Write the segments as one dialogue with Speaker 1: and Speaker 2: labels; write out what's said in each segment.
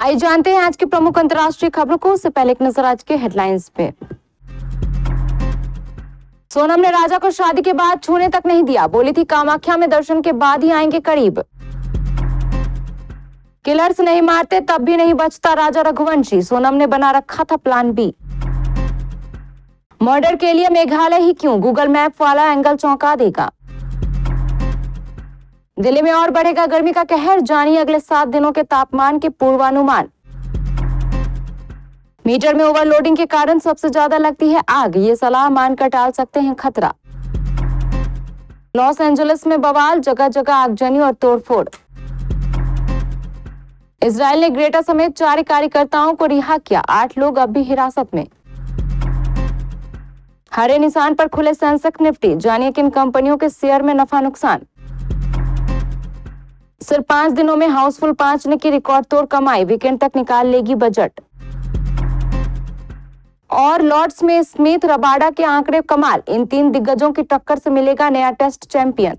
Speaker 1: आइए जानते हैं आज की प्रमुख अंतर्राष्ट्रीय खबरों को। उससे पहले एक नजर आज के हेडलाइंस पे। सोनम ने राजा को शादी के बाद छूने तक नहीं दिया, बोली थी कामाख्या में दर्शन के बाद ही आएंगे करीब। किलर्स नहीं मारते तब भी नहीं बचता राजा रघुवंशी, सोनम ने बना रखा था प्लान बी। मर्डर के लिए मेघालय ही क्यों, गूगल मैप वाला एंगल चौंका देगा। दिल्ली में और बढ़ेगा गर्मी का कहर, जानिए अगले 7 दिनों के तापमान के पूर्वानुमान। मीटर में ओवरलोडिंग के कारण सबसे ज्यादा लगती है आग, ये सलाह मानकर टाल सकते हैं खतरा। लॉस एंजलिस में बवाल, जगह जगह आगजनी और तोड़फोड़। इजराइल ने ग्रेटा समेत 4 कार्यकर्ताओं को रिहा किया, 8 लोग अब भी हिरासत में। हरे निशान पर खुले सेंसेक्स निफ्टी, जानिए किन कंपनियों के शेयर में नफा नुकसान। सिर्फ 5 दिनों में हाउसफुल 5 ने की रिकॉर्ड तोड़ कमाई, वीकेंड तक निकाल लेगी बजट। और लॉर्ड्स में स्मिथ रबाडा के आंकड़े कमाल, इन 3 दिग्गजों की टक्कर से मिलेगा नया टेस्ट चैंपियन।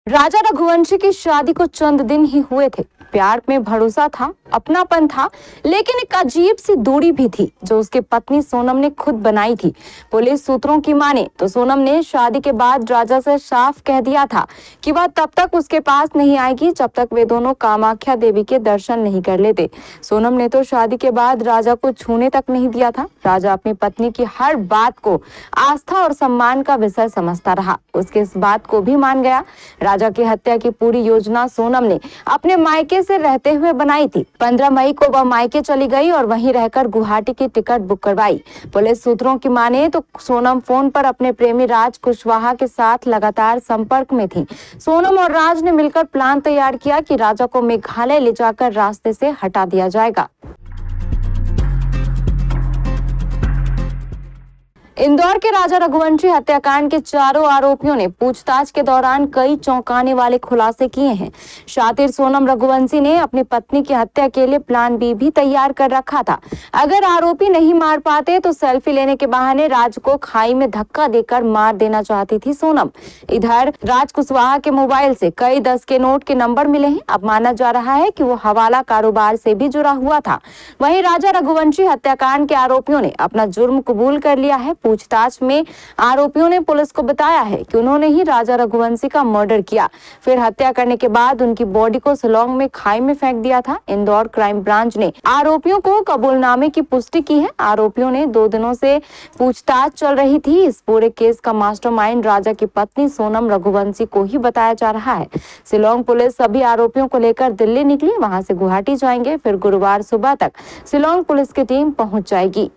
Speaker 1: राजा रघुवंशी की शादी को चंद दिन ही हुए थे, प्यार में भरोसा था, अपनापन था, लेकिन एक अजीब सी दूरी भी थी जो उसकी पत्नी सोनम ने खुद बनाई थी। पुलिस सूत्रों की माने तो सोनम ने शादी के बाद राजा से साफ कह दिया था कि वह तब तक उसके पास नहीं आएगी जब तक वे दोनों कामाख्या देवी के दर्शन नहीं कर लेते। सोनम ने तो शादी के बाद राजा को छूने तक नहीं दिया था। राजा अपनी पत्नी की हर बात को आस्था और सम्मान का विषय समझता रहा, उसके इस बात को भी मान गया। राजा की हत्या की पूरी योजना सोनम ने अपने मायके से रहते हुए बनाई थी। 15 मई को वह मायके चली गई और वहीं रहकर गुवाहाटी की टिकट बुक करवाई। पुलिस सूत्रों की माने तो सोनम फोन पर अपने प्रेमी राज कुशवाहा के साथ लगातार संपर्क में थी। सोनम और राज ने मिलकर प्लान तैयार किया कि राजा को मेघालय ले जाकर रास्ते से हटा दिया जाएगा। इंदौर के राजा रघुवंशी हत्याकांड के 4 आरोपियों ने पूछताछ के दौरान कई चौंकाने वाले खुलासे किए हैं। शातिर सोनम रघुवंशी ने अपनी पत्नी की हत्या के लिए प्लान बी भी तैयार कर रखा था। अगर आरोपी नहीं मार पाते तो सेल्फी लेने के बहाने राज को खाई में धक्का देकर मार देना चाहती थी सोनम। इधर राज कुशवाहा के मोबाइल से कई 10 के नोट के नंबर मिले हैं। अब माना जा रहा है कि वो हवाला कारोबार से भी जुड़ा हुआ था। वहीं राजा रघुवंशी हत्याकांड के आरोपियों ने अपना जुर्म कबूल कर लिया है। पूछताछ में आरोपियों ने पुलिस को बताया है कि उन्होंने ही राजा रघुवंशी का मर्डर किया, फिर हत्या करने के बाद उनकी बॉडी को शिलांग में खाई में फेंक दिया था। इंदौर क्राइम ब्रांच ने आरोपियों को कबूलनामे की पुष्टि की है। आरोपियों ने 2 दिनों से पूछताछ चल रही थी। इस पूरे केस का मास्टरमाइंड राजा की पत्नी सोनम रघुवंशी को ही बताया जा रहा है। शिलांग पुलिस सभी आरोपियों को लेकर दिल्ली निकली, वहां से गुवाहाटी जाएंगे, फिर गुरुवार सुबह तक शिलांग पुलिस की टीम पहुंच जाएगी।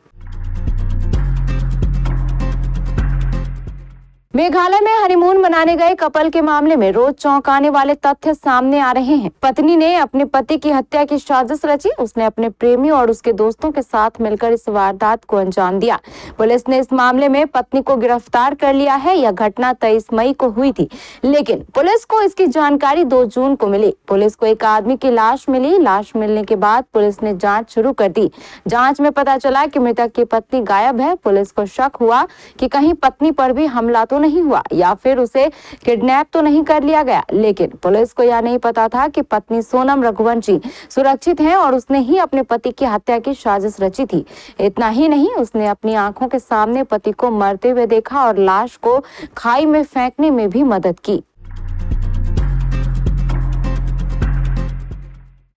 Speaker 1: मेघालय में हनीमून मनाने गए कपल के मामले में रोज चौंकाने वाले तथ्य सामने आ रहे हैं। पत्नी ने अपने पति की हत्या की साजिश रची, उसने अपने प्रेमी और उसके दोस्तों के साथ मिलकर इस वारदात को अंजाम दिया। पुलिस ने इस मामले में पत्नी को गिरफ्तार कर लिया है। यह घटना 23 मई को हुई थी, लेकिन पुलिस को इसकी जानकारी 2 जून को मिली। पुलिस को एक आदमी की लाश मिली। लाश मिलने के बाद पुलिस ने जाँच शुरू कर दी। जाँच में पता चला कि मृतक की पत्नी गायब है। पुलिस को शक हुआ कि कहीं पत्नी पर भी हमला तो नहीं हुआ या फिर उसे किडनैप तो नहीं कर लिया गया, लेकिन पुलिस को यह नहीं पता था कि पत्नी सोनम रघुवंशी सुरक्षित है और उसने ही अपने पति की हत्या की साजिश रची थी। इतना ही नहीं, उसने अपनी आंखों के सामने पति को मरते हुए देखा और लाश को खाई में फेंकने में भी मदद की।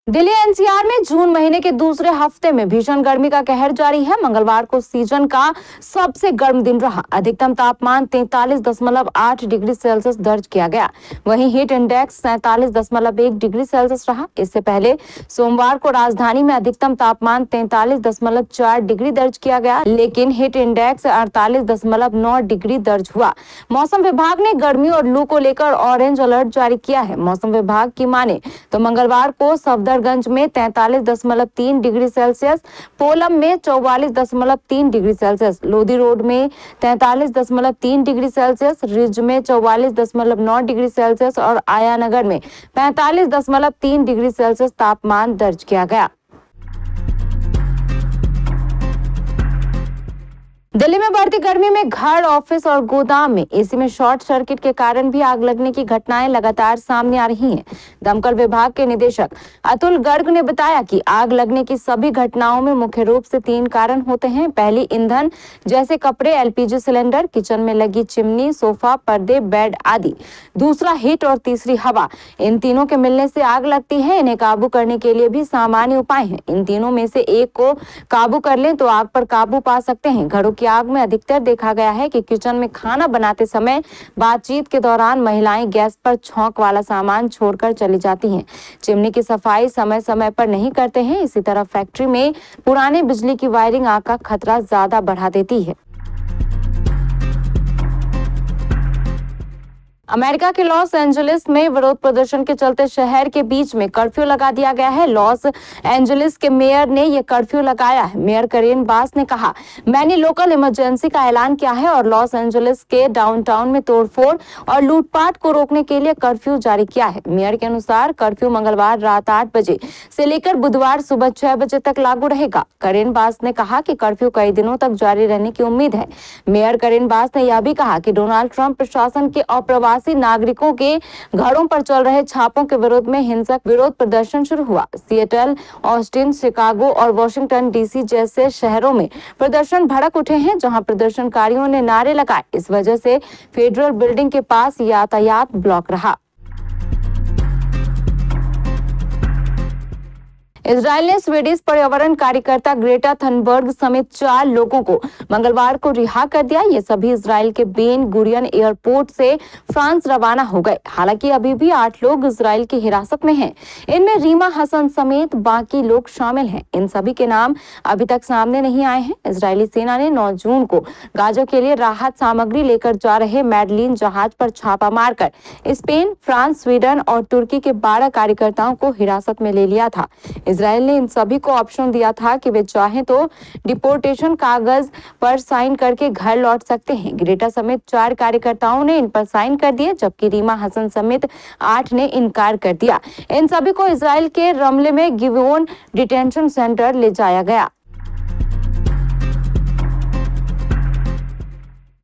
Speaker 1: दिल्ली एनसीआर में जून महीने के दूसरे हफ्ते में भीषण गर्मी का कहर जारी है। मंगलवार को सीजन का सबसे गर्म दिन रहा। अधिकतम तापमान 43.8 डिग्री सेल्सियस दर्ज किया गया। वहीं हीट इंडेक्स 47.1 डिग्री सेल्सियस रहा। इससे पहले सोमवार को राजधानी में अधिकतम तापमान 43.4 डिग्री दर्ज किया गया, लेकिन हीट इंडेक्स 48.9 डिग्री दर्ज हुआ। मौसम विभाग ने गर्मी और लू को लेकर ऑरेंज अलर्ट जारी किया है। मौसम विभाग की माने तो मंगलवार को सफदरगंज में 43.3 डिग्री सेल्सियस, पोलम में 44.3 डिग्री सेल्सियस, लोधी रोड में 43.3 डिग्री सेल्सियस, रिज में 44.9 डिग्री सेल्सियस और आयानगर में 45.3 डिग्री सेल्सियस तापमान दर्ज किया गया। दिल्ली में बढ़ती गर्मी में घर, ऑफिस और गोदाम में एसी में शॉर्ट सर्किट के कारण भी आग लगने की घटनाएं लगातार सामने आ रही हैं। दमकल विभाग के निदेशक अतुल गर्ग ने बताया कि आग लगने की सभी घटनाओं में मुख्य रूप से 3 कारण होते हैं। पहली, ईंधन जैसे कपड़े, एलपीजी सिलेंडर, किचन में लगी चिमनी, सोफा, पर्दे, बेड आदि। दूसरा, हीट और तीसरी, हवा। इन तीनों के मिलने से आग लगती है। इन्हें काबू करने के लिए भी सामान्य उपाय हैं। इन तीनों में से एक को काबू कर लें तो आग पर काबू पा सकते हैं। घरों की आग में अधिकतर देखा गया है कि किचन में खाना बनाते समय बातचीत के दौरान महिलाएं गैस पर छौंक वाला सामान छोड़कर चली जाती हैं। चिमनी की सफाई समय समय पर नहीं करते हैं। इसी तरह फैक्ट्री में पुराने बिजली की वायरिंग आग का खतरा ज्यादा बढ़ा देती है। अमेरिका के लॉस एंजलिस में विरोध प्रदर्शन के चलते शहर के बीच में कर्फ्यू लगा दिया गया है। लॉस एंजलिस के मेयर ने यह कर्फ्यू लगाया है। मेयर करेन बास ने कहा, मैंने लोकल इमरजेंसी का ऐलान किया है और लॉस एंजलिस के डाउनटाउन में तोड़फोड़ और लूटपाट को रोकने के लिए कर्फ्यू जारी किया है। मेयर के अनुसार कर्फ्यू मंगलवार रात 8 बजे से लेकर बुधवार सुबह 6 बजे तक लागू रहेगा। करेन बास ने कहा कि कर्फ्यू कई दिनों तक जारी रहने की उम्मीद है। मेयर करेन बास ने यह भी कहा कि डोनाल्ड ट्रंप प्रशासन के अप्रवासी नागरिकों के घरों पर चल रहे छापों के विरोध में हिंसक विरोध प्रदर्शन शुरू हुआ। सिएटल, ऑस्टिन, शिकागो और वॉशिंगटन डीसी जैसे शहरों में प्रदर्शन भड़क उठे हैं, जहां प्रदर्शनकारियों ने नारे लगाए। इस वजह से फेडरल बिल्डिंग के पास यातायात ब्लॉक रहा। इजराइल ने स्वीडिश पर्यावरण कार्यकर्ता ग्रेटा थनबर्ग समेत 4 लोगों को मंगलवार को रिहा कर दिया। ये सभी इजराइल के बेन गुरियन एयरपोर्ट से फ्रांस रवाना हो गए। हालांकि अभी भी 8 लोग इजराइल की हिरासत में हैं। इनमें रीमा हसन समेत बाकी लोग शामिल हैं। इन सभी के नाम अभी तक सामने नहीं आए हैं। इजरायली सेना ने 9 जून को गाजा के लिए राहत सामग्री लेकर जा रहे मैडलिन जहाज पर छापा मारकर स्पेन, फ्रांस, स्वीडन और तुर्की के 12 कार्यकर्ताओं को हिरासत में ले लिया था। इजराइल ने इन सभी को ऑप्शन दिया था कि वे चाहें तो डिपोर्टेशन कागज पर साइन करके घर लौट सकते हैं। ग्रेटा समेत 4 कार्यकर्ताओं ने इन पर साइन कर दिए, जबकि रीमा हसन समेत 8 ने इनकार कर दिया। इन सभी को इजराइल के रमले में गिबोन डिटेंशन सेंटर ले जाया गया।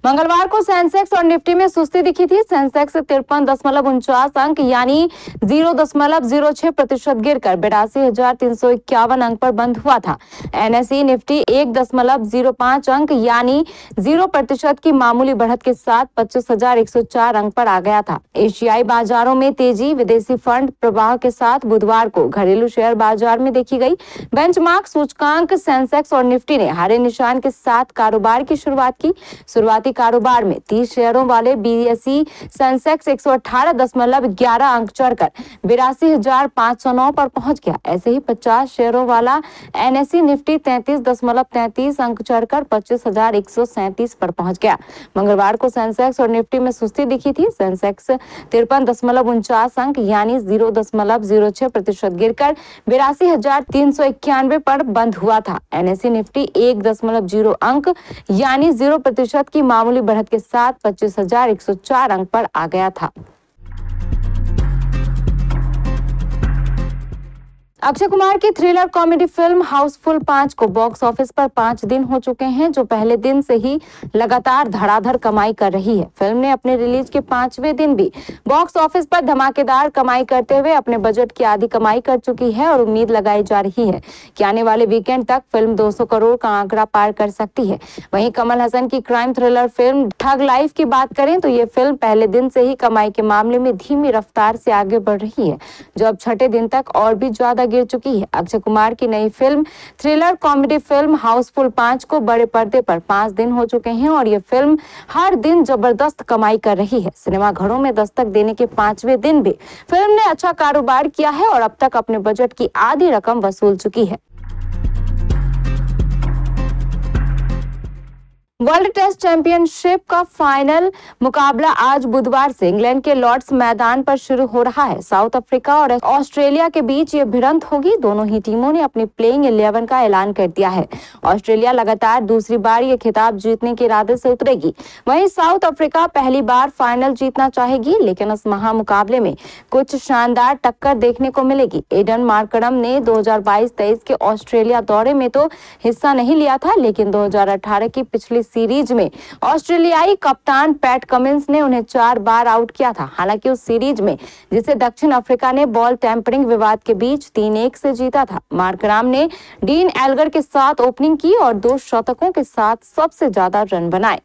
Speaker 1: मंगलवार को सेंसेक्स और निफ्टी में सुस्ती दिखी थी। सेंसेक्स 53.49 अंक यानी 0.06% गिरकर 82,351 अंक पर बंद हुआ था। एनएसई निफ्टी 1.05 अंक यानी 0% की मामूली बढ़त के साथ 25,104 अंक पर आ गया था। एशियाई बाजारों में तेजी विदेशी फंड प्रवाह के साथ बुधवार को घरेलू शेयर बाजार में देखी गई। बेंचमार्क सूचकांक सेंसेक्स और निफ्टी ने हरे निशान के साथ कारोबार की शुरुआत की। शुरुआती कारोबार में 30 शेयरों वाले बीएसई सेंसेक्स 118.11 अंक चढ़कर 82,509 पर पहुंच गया। ऐसे ही 50 शेयरों वाला एनएसई निफ्टी 33.33 अंक चढ़कर 25,137 पर पहुंच गया। मंगलवार को सेंसेक्स और निफ्टी में सुस्ती दिखी थी। सेंसेक्स 53.49 अंक यानी 0.06% गिरकर 82,391 पर बंद हुआ था। एनएसई निफ्टी 1.0 अंक यानी 0% की मामूली बढ़त के साथ 25,104 अंक पर आ गया था। अक्षय कुमार की थ्रिलर कॉमेडी फिल्म हाउसफुल 5 को बॉक्स ऑफिस पर 5 दिन हो चुके हैं, जो पहले दिन से ही लगातार धड़ाधड़ कमाई कर रही है। फिल्म ने अपने रिलीज के 5वें दिन भी बॉक्स ऑफिस पर धमाकेदार कमाई करते हुए अपने बजट की आधी कमाई कर चुकी है और उम्मीद लगाई जा रही है कि आने वाले वीकेंड तक फिल्म 200 करोड़ का आंकड़ा पार कर सकती है। वहीं कमल हसन की crime thriller film thug life की बात करें तो ये फिल्म पहले दिन से ही कमाई के मामले में धीमी रफ्तार से आगे बढ़ रही है, जो अब 6ठे दिन तक और भी ज्यादा गिर चुकी है। अक्षय कुमार की नई film thriller comedy film Housefull 5 को बड़े पर्दे पर 5 दिन हो चुके हैं और ये फिल्म हर दिन जबरदस्त कमाई कर रही है। सिनेमा घरों में दस्तक देने के 5वें दिन भी फिल्म ने अच्छा कारोबार किया है और अब तक अपने बजट की आधी रकम वसूल चुकी है। वर्ल्ड टेस्ट चैंपियनशिप का फाइनल मुकाबला आज बुधवार से इंग्लैंड के लॉर्ड्स मैदान पर शुरू हो रहा है। साउथ अफ्रीका और ऑस्ट्रेलिया के बीच ये भिड़ंत होगी। दोनों ही टीमों ने अपनी प्लेइंग 11 का ऐलान कर दिया है। ऑस्ट्रेलिया लगातार दूसरी बार ये खिताब जीतने के इरादे से उतरेगी। वहीं साउथ अफ्रीका पहली बार फाइनल जीतना चाहेगी, लेकिन इस महामुकाबले में कुछ शानदार टक्कर देखने को मिलेगी। एडन मार्करम ने 2022-23 के ऑस्ट्रेलिया दौरे में तो हिस्सा नहीं लिया था, लेकिन 2018 की पिछली सीरीज में ऑस्ट्रेलियाई कप्तान पैट कमिंस ने उन्हें 4 बार आउट किया था। हालांकि उस सीरीज में जिसे दक्षिण अफ्रीका ने बॉल टेम्परिंग विवाद के बीच 3-1 से जीता था, मार्कराम ने डीन एल्गर के साथ ओपनिंग की और 2 शतकों के साथ सबसे ज्यादा रन बनाए।